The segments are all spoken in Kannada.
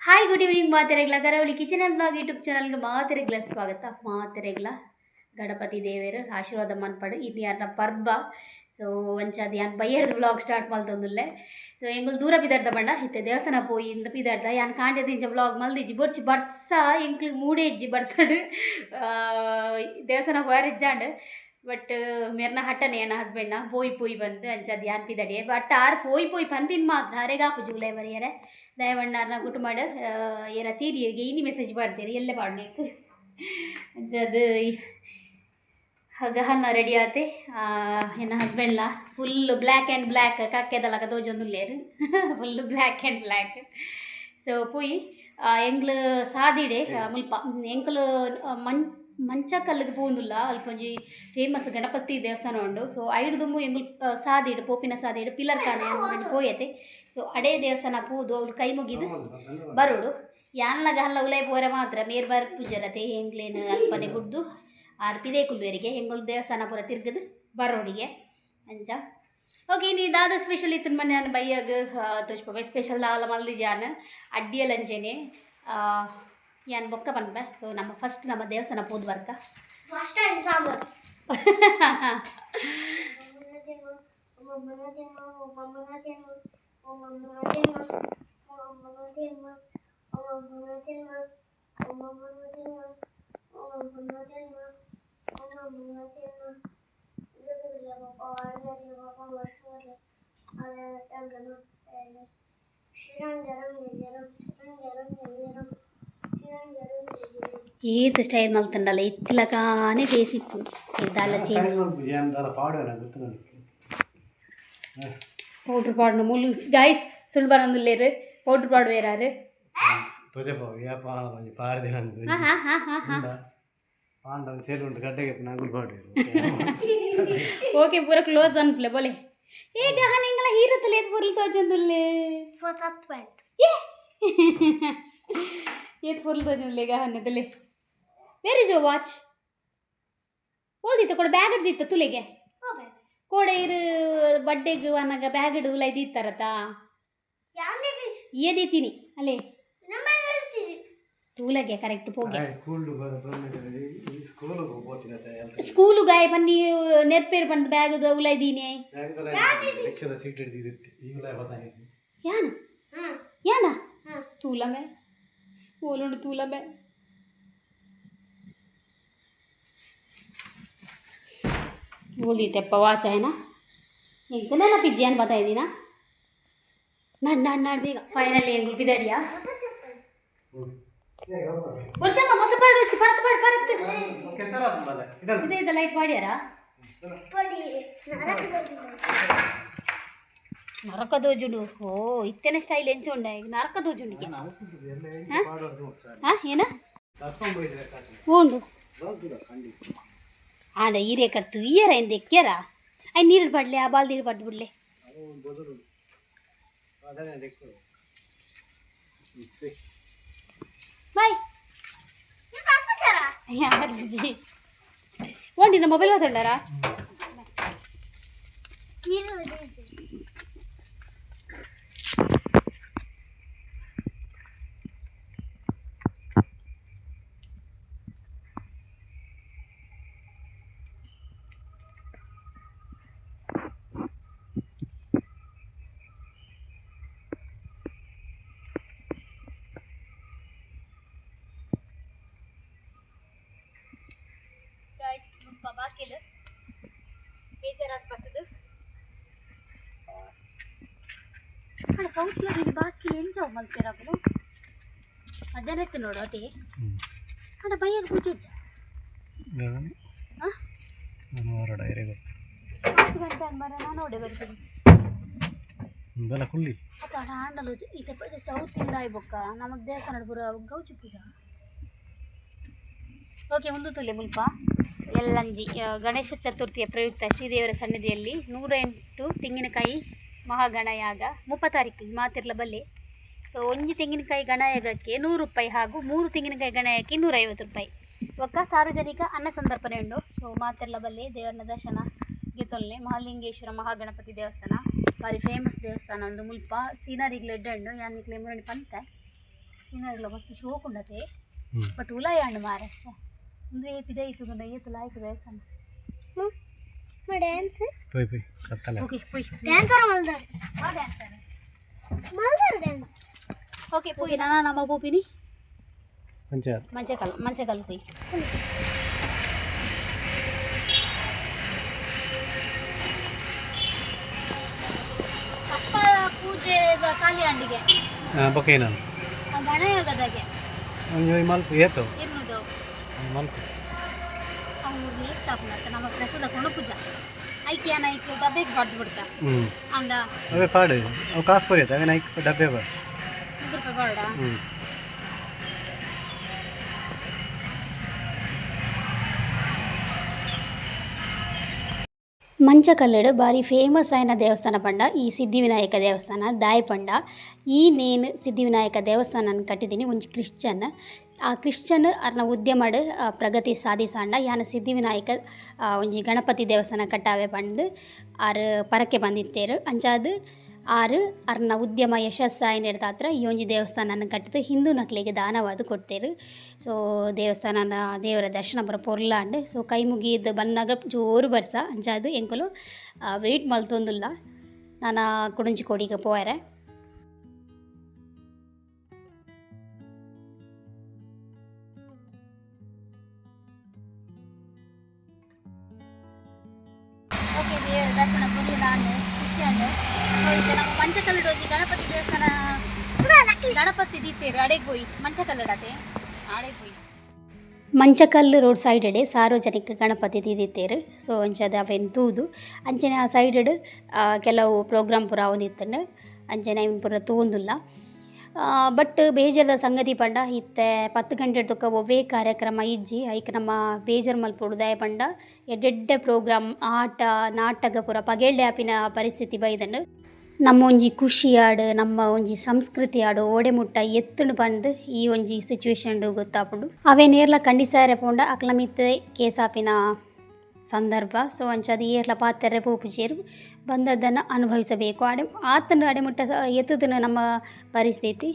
ಹಾಯ್ ಗುಡ್ ಈವ್ನಿಂಗ್ ಮಾತೆರೆಗ್ಲ ಕರಾವಳಿ ಕಿಚನ್ ಅಂಡ್ ಬ್ಲಾಗ್ ಯೂಟ್ಯೂಬ್ ಚಾನಲ್ಗೆ ಮಾತೆರೆಗ್ಲ ಸ್ವಾಗತ. ಮಾತೆರೆಗ್ಲ ಗಣಪತಿ ದೇವೇರು ಆಶೀರ್ವಾದ ಮನ್ಪಡು ಇದು ಯಾರನ್ನ ಪರ್ಬ. ಸೊ ಒಂಚದ ಯಾನ್ ಬಯ್ಯರ್ದು ವ್ಲಾಗ್ ಸ್ಟಾರ್ಟ್ ಮಲ್ತೊಂದುಲ್ಲೆ. ಸೊ ಎಂಗುಲ್ ದೂರ ಬಿದ್ದಾರ್ದ ಬಣ್ಣ ಇತ್ತೆ ದೇವಸ್ಥಾನ ಪೋಯಿ ಇಂದ ಬಿದ್ದಾರ್ದ ಯಾನ್ ಕಾಂಡೆದಿಂಚ ವ್ಲಾಗ್ ಮಲ್ದಿಜ್ಜಿ ಬೊರ್ಚಿ ಬರ್ಸ ಎಂಕ್ಲಿಗೆ ಮೂಡೆ ಇಜ್ಜಿ ಬರ್ಸಡು ದೇವಸ್ಥಾನ ಹೋಯಾರಿಜ್ಜಾಂಡ್. ಬಟ್ ಮೇರ್ನ ಹಟ್ಟನೆ ನನ್ನ ಹಸ್ಬೆಂಡ್ನ ಪೋಯಿ ಬಂದು ಅಂಚದು ಯಾನ್ ಪಿದಡಿ ಬಟ್ ಆರು ಪೋಯಿ ಪನ್ಪಿನ್ ಮಾತ್ರ ಅರೆಗಾಪು ಜೂಲೈ ಬರೆಯರೆ ದಯವಣ್ಣಾರನ ಗುಟ್ಟು ಮಾಡು ಏರ ತೀರಿಗೆ ಇನಿ ಮೆಸೇಜ್ ಮಾಡ್ತೀರಿ ಎಲ್ಲೇ ಪಾಡ್ಬೇಕು ಅದು ಗಹನ ರೆಡಿ ಆತೆ. ನನ್ನ ಹಸ್ಬೆಂಡ್ಲ ಫುಲ್ಲು ಬ್ಲ್ಯಾಕ್ ಆ್ಯಂಡ್ ಬ್ಲ್ಯಾಕ್ ಕಕ್ಕೆದಲ್ಲ ತೋಜೊಂದುಲ್ಲೇರು ಫುಲ್ಲು ಬ್ಲ್ಯಾಕ್ ಆ್ಯಂಡ್ ಬ್ಲ್ಯಾಕ್. ಸೊ ಪೋಯಿ ಎಂಗ್ಲು ಸಾದಿಡೆ ಮುಲ್ಪ ಎಂಕ್ಲು ಮಂಚಕಲ್ಲಿಗೆ ಪೋಂದುಲ್ಲ ಅಲ್ಪೊಂಜಿ ಫೇಮಸ್ ಗಣಪತಿ ದೇವಸ್ಥಾನ ಉಂಡು. ಸೊ ಐಡ್ದುಮ್ಮು ಎಂಗ್ಲು ಸಾದಿಡು ಪೋಪಿನ ಸಾದಿಡು ಪಿಲ್ಲರ್ ಕಾನೆ ಮಾಡಿ ಪೋಯತೆ. ಸೊ ಅಡೇ ದೇವಸ್ಥಾನ ಪೂದು ಅವ್ಳು ಕೈ ಮುಗಿದು ಬರೋಡು ಯಾನ್ಲಗ ಹಲ್ಲ ಉಲೈ ಪೋರೆ ಮಾತ್ರ ಮೇರ್ ಬರ್ ಪೂಜರತೆ ಎಂಗ್ಲೇನು ಅಲ್ಪನೆ ಬುಡ್ದು ಆರು ಪಿದೇ ಕುಲ್ವೇರಿಗೆ ಎಂಗಳು ದೇವಸ್ಥಾನ ಪೂರ ತಿರ್ಗದು ಬರೋಡಿಗೆ ಅಂಚ. ಓಕೆ ನೀ ದಾದ ಸ್ಪೆಷಲ್ ಇತ್ತು ಮನೆ ನಾನು ಬೈಯಾಗ ತೋಚ್ಪೆ ಸ್ಪೆಷಲ್ ದಾಲ ಮಲ್ದಿ ಜಾನ್ ಅಡ್ಡಿಯಲ್ ಅಂಚೆನೆ ಯಾನ್ ಬೊಕ್ಕ ಪನ್ಪೆ. ಸೊ ನಮ್ಮ ಫಸ್ಟ್ ನಮ್ಮ ದೇವಸ್ಥಾನ ಪೋದು ಬರ್ಕ ಫಸ್ಟ್ ಟೈಮ್ ಸಾಂಬಾರ್ ಏತ್ ಸ್ಟೈಲ್ ಮಲ್ತಂಡಲ್ಲ ಇತ್ಲಕಾನೆ ಬೇಸಿತ್ತು ಇದಾಲ ಚೇಂಜ್ ಪೌಡ್ರ್ ಪಾಡ್ನು ಮುಲು ಗೈಸ್ ಸುಳ್ಳು ಬರೋದಿಲ್ಲೇರು ಪೌಡ್ರ್ ಪಾಡು ಬೇರಾರು ಓಕೆ ಪೂರ ಕ್ಲೋಸ್ ಅನ್ಪ್ಲೆ ಬೋಲೆ ಈಗ ನಿಂಗಲ ಹೀರತ್ತಲೇ ಪೂರ್ಲಿ ತೋಜೊಂದುಲ್ಲೆ ಏತ್ ಪೂರ್ಲಿ ತೋಜೊಂದುಲ್ಲೆ ಈಗ ಹನ್ನದಲ್ಲೇ ವೇರ್ ಇಸ್ ಯೋರ್ ವಾಚ್ ಓದಿತ್ತ ಕೊಡ ಬ್ಯಾಗ್ ಹಿಡ್ದಿತ್ತ ತುಲೆಗೆ ಕೋಡೆ ಇರು ಬಡ್ಡೆಗೆ ಅನ್ನಾಗ ಬ್ಯಾಗ್ ಹಿಡು ಉಲ ಇದಿತ್ತಾರತ್ತ ಏದಿತ್ತೀನಿ ಅಲ್ಲೇ ತೂಲಗೆ ಕರೆಕ್ಟ್ ಹೋಗಿ ಸ್ಕೂಲು ಗಾಯ ಬನ್ನಿ ನೆರ್ಪೇರು ಬಂದು ಬ್ಯಾಗದು ಉಲ ಇದ್ದೀನಿ ಯಾನ ಯಾನ ತೂಲಮೆ ಓಲುಂಡು ತೂಲಮೆ बोलते वाच है ना इंकने ना पिज्जी बताई ना नड बेग फाइनली बिदड़िया लैट पाड्यारा नरक दोजुंडु ओ इतने स्टैल एंच उंडे नरक दोजुंडिगे ಏನ ಉಂಡು ಆದ ಈರೆ ಕಟ್ತು ಇಯರ ಇಂದ ಎಕ್ಕ್ಯಾರ ಐ ನೀರು ಪಡ್ಲೆ ಆ ಬಾಲ್ದಿ ಪಡ್ದು ಬಿಡ್ಲೆ ಬಾಯ್ ಯಾರಜಿ ಓಂಡಿನ ಮೊಬೈಲ್ ಮಾತಾಡಾರ ಬಾಕಿಲ್ ಬೇಜಾರಾಗಿ ಬರ್ತದೆ ಅಣ್ಣ ಚೌತಿಯಾಗಿ ಬಾಕಿ ಎಂಜಾಯ್ ಮಲ್ತಿರಗಳು ಮಧ್ಯಾಹ್ನ ನೋಡು ಅದೇ ಅಣ್ಣ ಬೈಯಾಗ ಪೂಜೆ ನಾನು ನೋಡೆ ಬರ್ತೀನಿ ಅಣ್ಣ ಆಂಡಲು ಇದು ಚೌತಿಂದ ಆಯ್ಬೊಕ್ಕ ನಮಗೆ ದೇವಸ್ಥಾನ ಪೂರ ಗೌಚಿ ಪೂಜಾ. ಓಕೆ ಒಂದು ತುಲೆ ಮುಲ್ಪ ಎಲ್ಲಂಜಿ ಗಣೇಶ ಚತುರ್ಥಿಯ ಪ್ರಯುಕ್ತ ಶ್ರೀದೇವರ ಸನ್ನಿಧಿಯಲ್ಲಿ 108 ತೆಂಗಿನಕಾಯಿ ಮಹಾಗಣಯಾಗ 30 ತಾರೀಕಿಗೆ ಮಾತಿರ್ಲ ಬಲ್ಲೆ. ಸೊ ಒಂಜಿ ತೆಂಗಿನಕಾಯಿ ಗಣಯಾಗಕ್ಕೆ 100 ರೂಪಾಯಿ ಹಾಗೂ 3 ತೆಂಗಿನಕಾಯಿ ಗಣಯಕ್ಕೆ 150 ರೂಪಾಯಿ ಒಕ್ಕ ಸಾರ್ವಜನಿಕ ಅನ್ನ ಸಂದರ್ಪಣೆ ಉಂಡು. ಸೊ ಮಾತಿರ್ಲ ಬಲ್ಲೆ ದೇವರನ ದರ್ಶನ ಗೆತ್ತೊಲ್ಲೆ ಮಹಾಲಿಂಗೇಶ್ವರ ಮಹಾಗಣಪತಿ ದೇವಸ್ಥಾನ ಬಾರಿ ಫೇಮಸ್ ದೇವಸ್ಥಾನ ಒಂದು ಮುಲ್ಪ ಸೀನರಿಗೆ ಲೆಡ್ಡಣ್ಣು ಯಾನಿಕ್ಲೆ ಮುರಣಿ ಪಂತೆ ಇನ್ನೆಲ್ಲ ಮಸ್ತ್ ಶೋಕ್ ಉಂಡತೆ ಬಟ್ ಉಲಾಯ ಹಣ್ಣು ಮಾರೆ ಒಂದು ಏಪಿದೆ ಇತ್ತು ಏತು ಲಾಯ್ಕು ದೇವಸ್ಥಾನ ಡ್ಯಾನ್ಸ್ ಓಕೆ ಪೋಯ್ ಡ್ಯಾನ್ಸರ್ ಮಲ್ದಾರ್ ಆ ಡ್ಯಾನ್ಸರ್ ಮಲ್ದಾರ್ ಡ್ಯಾನ್ಸ್ ಓಕೆ ಪೋಯ್ ನಾನಾ ನಮ್ಮ ಪೋಪಿನಿ ಮಂಚಕಲ್ ಪೋಯ್ ಅಪ್ಪ ಪೂಜೆ ಖಾಲಿ ಹಂಡಿಗೆ ಬಕೇನ ಗಣಯಾಗದಾಗೆ ಮಲ್ಪು ಏತು ಇರ್ನುದು ಮಲ್ಪು ಅವ್ರು ವೇಸ್ಟ್ ಆಗ್ಬಿಡುತ್ತೆ ನಮ್ಮ ಪ್ರಸಾದ ಕೊಣ ಪೂಜಾ ಐಕೆ ನೈಕ್ ಡಬ್ಬೆಗೆ ಬಡ್ದು ಬಿಡ್ತಾ ಅಂದ ಅವೇ ಪಾಡು ಅವು ಕಾಸು ಪೊರಿಯತ್ತೆ ಅವೇ ನೈಕ್ ಡಬ್ಬೆ ಬರ್ ₹100 ಬಾಡ ಮಂಚಕಲ್ಲಡು ಬಾರಿ ಫೇಮಸ್ ಆಯ್ನ ದೇವಸ್ಥಾನ ಪಂಡ ಈ ಸಿದ್ಧಿವಿನಾಯಕ ದೇವಸ್ಥಾನ ದಾಯ್ ಪಂಡ ಈ ನೇನು ಸಿದ್ಧಿವಿನಾಯಕ ದೇವಸ್ಥಾನ ಕಟ್ಟಿದ್ದೀನಿ ಒಂಜಿ ಕ್ರಿಶ್ಚನ್ ಆ ಕ್ರಿಶ್ಚನ್ ಅರ್ನ ಉದ್ಯಮಡ್ ಪ್ರಗತಿ ಸಾಧಿಸಾಂಡ ಯಾನ ಸಿದ್ಧಿವಿನಾಯಕ ಒಂಜಿ ಗಣಪತಿ ದೇವಸ್ಥಾನ ಕಟ್ಟಾವೆ ಪಂಡ್ ಆರು ಪರಕ್ಕೆ ಬಂದಿತ್ತೇರು ಅಂಚಾದ್ ಆರು ಅರ್ನ ಉದ್ಯಮ ಯಶಸ್ಸಾಯಿನ ಹತ್ರ ಈ ಒಂಜಿ ದೇವಸ್ಥಾನ ಕಟ್ಟಿದ್ದು ಹಿಂದೂ ನಕ್ಲಿಗೆ ದಾನವಾದ ಕೊಡ್ತೇರು ಸೊ ದೇವಸ್ಥಾನದ ದೇವರ ದರ್ಶನ ಬರ ಪೊರ್ಲಾಂಡ್ ಸೊ ಕೈ ಮುಗಿದು ಬನ್ನಾಗ ಜೋರು ಬರ್ಸ ಅಂಚಾದು ಎಂಕುಲು ವೆಯ್ಟ್ ಮಲ್ತೊಂದುಲ್ಲ ನಾನು ಕುಡುಂಚಿ ಕೊಡಿಗೆ ಪೋಯರೆ ಓಕೆ ದೇವರ ದರ್ಶನ ಪೊರ್ಲಾಂಡ್ ಖುಷಿ ಅಂಡ್ ಸೊ ಈಗ ನಮ್ಮ ಮಂಚಕಲ್ಲಡು ಒಂಜಿ ಗಣಪತಿ ದೇವಸ್ಥಾನ ಗಣಪತಿ ದೀತೇರು ಅಡೆಗೆ ಪೋಯಿ ಮಂಚಕಲ್ಲಡತೆ ಆಡೆಗೆ ಪೋಯಿ ಮಂಚಕಲ್ಲು ರೋಡ್ ಸೈಡ್ ಸಾರ್ವಜನಿಕ ಗಣಪತಿ ದೀದಿತ್ತೇರು ಸೊ ಅಂಚದ ಅವೆನ್ ತೂದು ಅಂಚನೆ ಆ ಸೈಡ್ ಕೆಲವು ಪ್ರೋಗ್ರಾಮ್ ಪೂರ ಆವೊಂದಿತ್ತಂಡು ಅಂಚನೆ ಇವ್ನು ಪೂರ ತೂಂದುಲ್ಲ ಬಟ್ ಬೇಜಾರದ ಸಂಗತಿ ಪಂಡ ಇತ್ತೆ 10 ಗಂಟೆ ತೂಕ ಒವ್ವೇ ಕಾರ್ಯಕ್ರಮ ಇಜ್ಜಿ ಐಕ್ ನಮ್ಮ ಬೇಜಾರು ಮಲ್ಪೊಡುದಾಯ ಪಂಡ ಎಡ್ಡೆಡ್ಡೆ ಪ್ರೋಗ್ರಾಮ್ ಆಟ ನಾಟಕ ಪೂರ ಪಗೇಲ್ಡೆ ಆಪಿನ ಪರಿಸ್ಥಿತಿ ಬೈದಂಡು ನಮ್ಮ ಒಂಜಿ ಖುಷಿ ಆಡು ನಮ್ಮ ಒಂಜಿ ಸಂಸ್ಕೃತಿ ಆಡು ಓಡೆ ಮುಟ್ಟ ಎತ್ತುಂಡು ಬಂದು ಈ ಒಂಜಿ ಸಿಚುವೇಶನ್ ಗೊತ್ತಾಪುಂಡು ಅವೇ ನೇರ್ಲ ಖಂಡಿಸಾರೆ ಪೋಂಡ ಅಕ್ಲ ಮಿತ್ತೆ ಕೇಸಾಪಿನ ಸಂದರ್ಭ ಸೊ ಅಂಚದು ಏರ್ಲ ಪಾತ್ರೆ ಪೋಪುಜೇರು ಬಂದದ್ದನ್ನು ಅನುಭವಿಸಬೇಕು ಆತನ ಅಡೆಮುಟ್ಟ ಎತ್ತುದನ್ನು ನಮ್ಮ ಪರಿಸ್ಥಿತಿ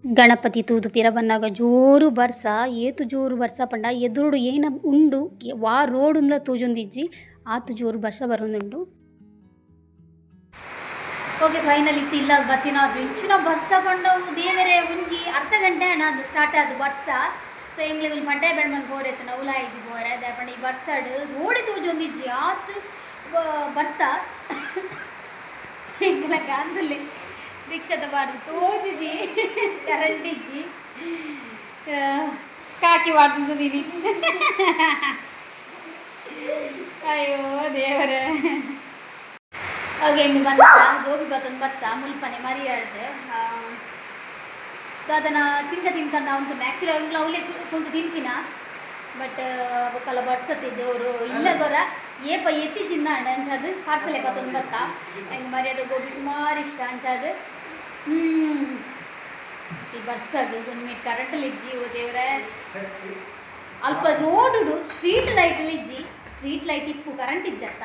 ಗಣಪತಿ ತೂದು ಪಿರ ಬಂದಾಗ ಜೋರು ಬರ್ಸ ಏತು ಜೋರು ಬರ್ಸ ಪಂಡ ಎದುರುಡು ಏನ ಉಂಡು ವಾ ರೋಡುಂದ ತೂಜೊಂದಿಜ್ಜಿ ಆತು ಜೋರು ಬರ್ಸ ಬರೋದುಂಡು ಓಕೆ ಫೈನಲ್ ಇತ್ತು ಇಲ್ಲ ಬತ್ತಿನ ಇಂಚಿನ ಬರ್ಸ ಪಂಡವು ದೇವರೇ ಒಂಜಿ ಅರ್ಧ ಗಂಟೆ ಹಣ ಅದು ಸ್ಟಾರ್ಟ್ ಆದ ಬರ್ಸ ಸೊ ಎಂಗ್ಲಿಗೆ ಒಂಜಿ ಮಂಡೆ ಬೆಣ್ಮಂಗೆ ಹೋರೈತೆ ನವುಲ ಇಜ್ಜಿ ಹೋರೆ ಅದೇ ಪಂಡ ಈ ಬರ್ಸಡ್ ರೋಡಿ ತೂಜೊಂದಿಜ್ಜಿ ಆತು ಬರ್ಸ ಎಂಗ್ಲ ಕಾಂದಲ್ಲಿ ರಿಕ್ಷದ ಬಾರ್ದು ತೋಜಿಜಿ ಕರೆಂಟ್ ಇಜ್ಜಿ ಕಾಕಿ ಬಾರ್ದು ನೀನು ಅಯ್ಯೋ ದೇವರೇ ಓಕೆ ಇನ್ನು ಬಂದ ಗೋಬಿ ಬತ್ತೊಂದು ಬತ್ತ ಮುಲ್ಪನೆ ಮರಿಯಾಡ್ದೆ ಸೊ ಅದನ್ನು ತಿನ್ಕಂದು ಅವ್ನು ಆ್ಯಕ್ಚುಲಿ ಅವ್ನು ಅವಲೇ ಕುಂತು ತಿನ್ಪಿನ ಬಟ್ ಬೊಕ್ಕಲ್ಲ ಬಡ್ಸತ್ತಿದ್ದೆ ಅವರು ಇಲ್ಲ ಗೊರ ಏಪ ಎತ್ತಿ ಚಿನ್ನ ಅಂಡ ಅಂಚದು ಪಾರ್ಸಲೆ ಬತ್ತೊಂದು ಬತ್ತ ಹೆಂಗೆ ಮರ್ಯಾದ ಗೋಬಿ ಸುಮಾರು ಇಷ್ಟ ಅಂಚದು ಈ ಬರ್ಸದು ಒಂದು ಮೀಟ್ ಕರೆಂಟಲ್ಲಿ ಇಜ್ಜಿ ಓ ದೇವರೇ ಅಲ್ಪ ರೋಡು ಸ್ಟ್ರೀಟ್ ಲೈಟಲ್ಲಿ ಇಜ್ಜಿ ಸ್ಟ್ರೀಟ್ ಲೈಟ್ ಇಪ್ಪು ಕರೆಂಟ್ ಇಜ್ಜತ್ತ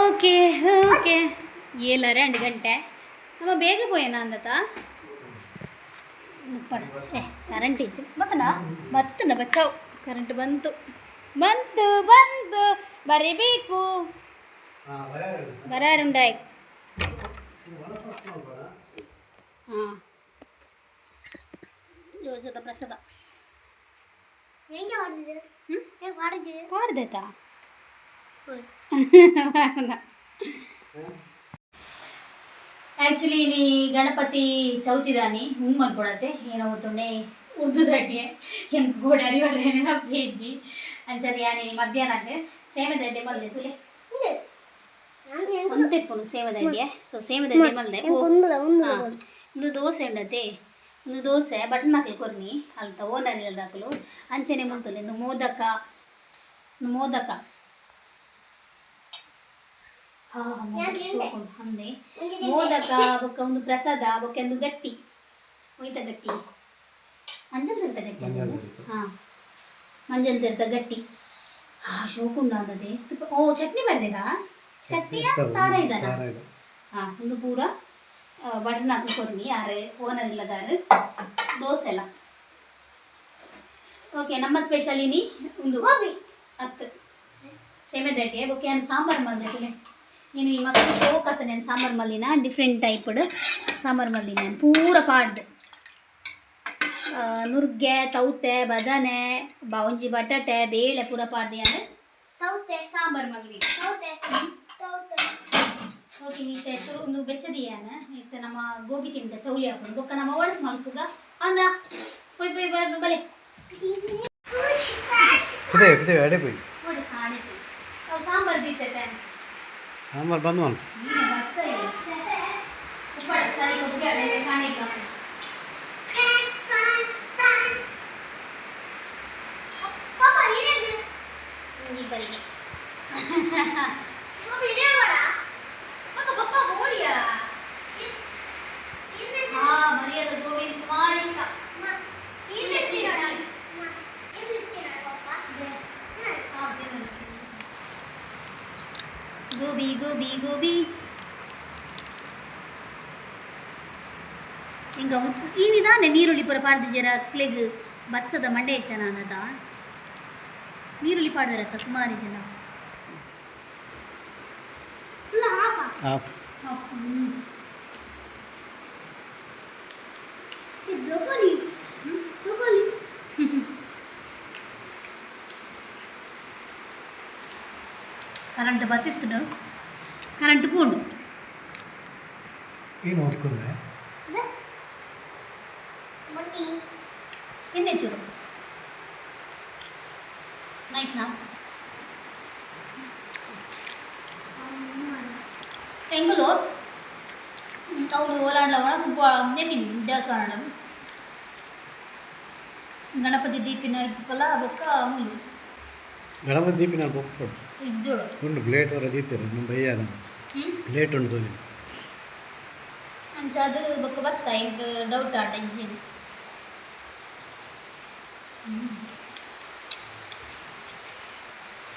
ಓಕೆ ಓಕೆ ಏಳರೆ 2 ಗಂಟೆ ನಮ್ಮ ಬೇಗ ಪೋಯೇನಾ ಅಂದತ ಶೇ ಕರೆಂಟ್ ಇತ್ತು ಬತ್ತನ ಬಚ್ಚಾವು ಕರೆಂಟ್ ಬಂತು ಬಂತು ಬಂತು ಬರೀಬೇಕು ಬರಾರುಂಡಾಯ್ ಹಾಂ ಯೋಜದ ಪ್ರಸಾದ ಮಾಡ್ದೈತಾ ಆ್ಯಕ್ಚುಲಿ ನೀ ಗಣಪತಿ ಚೌತಿದಾನಿ ಹುಣ್ಣು ಮಲ್ಕೊಡತ್ತೆ ಏನೋ ಗೊತ್ತುಂಡೆ ಉರ್ದು ದಡ್ಡಿಗೆ ಎಂತ ಗೋಡಾರಿ ಹೊಡೆನ ಪೇಜಿ ಅಂಚದು ಯಾನಿ ಮಧ್ಯಾಹ್ನಕ್ಕೆ ಸೇಮೆ ದಡ್ಡೆ ಮಲ್ದೆ ತುಲೆ ಒಂದು ತೆಪ್ಪುನು ಸೇಮೆ ದಡ್ಡಿಗೆ ಸೊ ಸೇಮೆ ದಡ್ಡೆ ಮಲ್ದೆ ಒಂದು ದೋಸೆ ಉಂಡತೆ ಒಂದು ದೋಸೆ ಬಟನ್ ಹಾಕಲು ಕೊರ್ನಿ ಅಲ್ತ ಓನರ್ ಇಲ್ದಾಕಲು ಅಂಚೆನೆ ಮುಲ್ತುಲೆ ಒಂದು ಮೋದಕ ಮೋದಕ ಅಂದೆ ಮೋದಕ ಬೊಕ್ಕ ಒಂದು ಪ್ರಸಾದ ಬೊಕ್ಕ ಒಂದು ಗಟ್ಟಿ ಒಯ್ತ ಗಟ್ಟಿ ಮಂಜಲ್ ಸೇರ್ತ ಗಟ್ಟಿ ಹಾಂ ಮಂಜಲ್ ಸೇರ್ತ ಗಟ್ಟಿ ಶೋಕುಂಡ ಅಂದದೆ ತುಪ್ಪ ಓ ಚಟ್ನಿ ಬರ್ದೇನಾ ಚಟ್ನಿಯ ತಾರ ಇದನ ಹಾಂ ಒಂದು ಪೂರ ಬಟರ್ ಹಾಕಿ ಕೊರ್ನಿ ಯಾರು ಓನರ್ ಇಲ್ಲದಾರು ದೋಸೆ ಎಲ್ಲ ಓಕೆ ನಮ್ಮ ಸ್ಪೆಷಲ್ ಇನಿ ಒಂದು ಹತ್ತು ಸೆಮೆದಟ್ಟೆ ಓಕೆ ನಾನು ಸಾಂಬಾರು ಮಾಡಿದೆ ನೀನು ಈ ಮಸ್ತ್ ಶೋಕತ್ತ ನಾನು ಸಾಂಬಾರು ಮಲ್ಲಿನ ಡಿಫ್ರೆಂಟ್ ಟೈಪ್ಡ್ ಸಾಂಬಾರು ಮಲ್ಲಿ ನಾನು ಪೂರ ಪಾಡ್ ನುರ್ಗೆ ತೌತೆ ಬದನೆ ಒಂಜಿ ಬಟಾಟೆ ಬೇಳೆ ಪೂರ ಪಾಡ್ದೆ ಅಂದರೆ ತೌತೆ ಸಾಂಬಾರು ಮಲ್ಲಿ ಓಕೆ ನೀತೆ ಒಂದು ಬೆಚ್ಚದಿಯಾನ ಇತ್ತೆ ನಮ್ಮ ಗೋಬಿ ತಿಂದ ಚೌಲಿ ಹಾಕೊಂಡು ಬೊಕ್ಕ ನಮ್ಮ ಒಡಸ್ ಮಲ್ಪುಗ ಅಂದ ಪೊಯ್ ಪೊಯ್ ಬಲೆ ಅಡೆ ಪೋಯ್ ನೋಡಿ ಹಾಡೆ ಅವು ಸಾಂಬಾರು ದೀತೈತೆ ಸಾಂಬಾರು ಬಂದು ಮಲ್ಪು ಮರ್ಯಾದ ಗೋಬಿ ಸುಮಾರು ಇಷ್ಟ ಗೋಬಿ ಗೋಬಿ ಗೋಬಿ ಹಿಂಗ ಈನಿದಾನೆ ನೀರುಳ್ಳಿ ಪೂರ ಪಾಡ್ದು ಜರ ಕ್ಲೆಗ್ ಬರ್ಸದ ಮಂಡೆ ಹೆಚ್ಚನ ಅನ್ನದ ನೀರುಳ್ಳಿ ಪಾಡ್ಬೇರತ್ತ ಸುಮಾರು ಜನ ಕರೆಂಟ್ ಬತ್ತಿರ್ತಡು ಕರೆಂಟ್ ಪೂಂಡು ಏನು ಓದ್ಕೊಂಡೆ ತಿನ್ನೆ ಚೂರು ನೈಸ್ನಾ ಎಂಗುಲು ಅವಳು ಓಲಾಂಡ್ಲವಣ ಸ್ವಲ್ಪ ನೆಟ್ಟಿನಿ ದೇವಸ್ಥಾನ ಗಣಪತಿ ದೀಪಿನ ಇಪ್ಪಲ್ಲ ಬೊಕ್ಕ ಅಮೂಲು ಗಣಪತಿ ದೀಪಿನ ಬೊಕ್ಕ ಇಜ್ಜೋಳು ಉಂಡು ಪ್ಲೇಟ್ ಅವರ ದೀಪಿರ ನಿಮ್ಮ ಬಯ್ಯಾದ ಪ್ಲೇಟ್ ಉಂಟು ತೋಲಿ ಅಂಚ ಅದು ಬೊಕ್ಕ ಬತ್ತ ಈಗ ಡೌಟ್ ಆಟ ಇಜ್ಜಿನ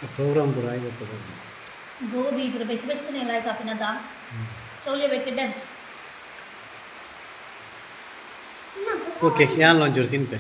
ಪ್ರೋಗ್ರಾಮ್ ಪೂರ ಆಗಿರ್ತದೆ ಗೋಬಿ ಪೂರ ಬೆಚ್ಚ ಬೆಚ್ಚನೆ ಲಾಯ್ಕ್ ಹಾಪಿನದ ಚೌಲಿ ಬೇಕೆ ಡಬ್ಸ್ ಓಕೆ ಯಾನ್ ಒಂಚೂರು ತಿನ್ಪೆ